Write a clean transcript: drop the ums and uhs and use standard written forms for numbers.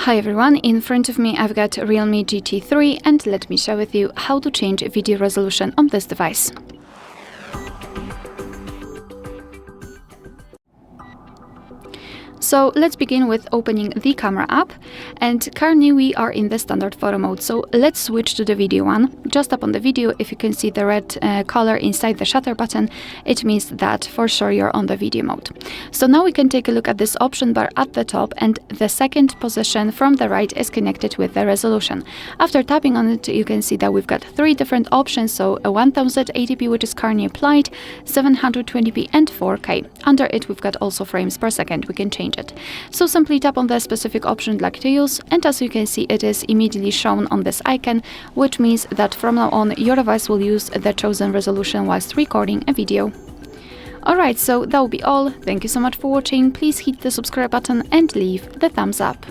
Hi everyone, in front of me I've got REALME GT3 and let me share with you how to change video resolution on this device. So let's begin with opening the camera app, and currently we are in the standard photo mode, so let's switch to the video one. Just up on the video, if you can see the red color inside the shutter button, it means that for sure you're on the video mode. So now we can take a look at this option bar at the top, and the second position from the right is connected with the resolution. After tapping on it, you can see that we've got three different options, so a 1080p which is currently applied, 720p and 4K. Under it we've got also frames per second, we can change it. So simply tap on the specific option you'd like to use, and as you can see it is immediately shown on this icon, which means that from now on your device will use the chosen resolution whilst recording a video. Alright, so that will be all. Thank you so much for watching. Please hit the subscribe button and leave the thumbs up.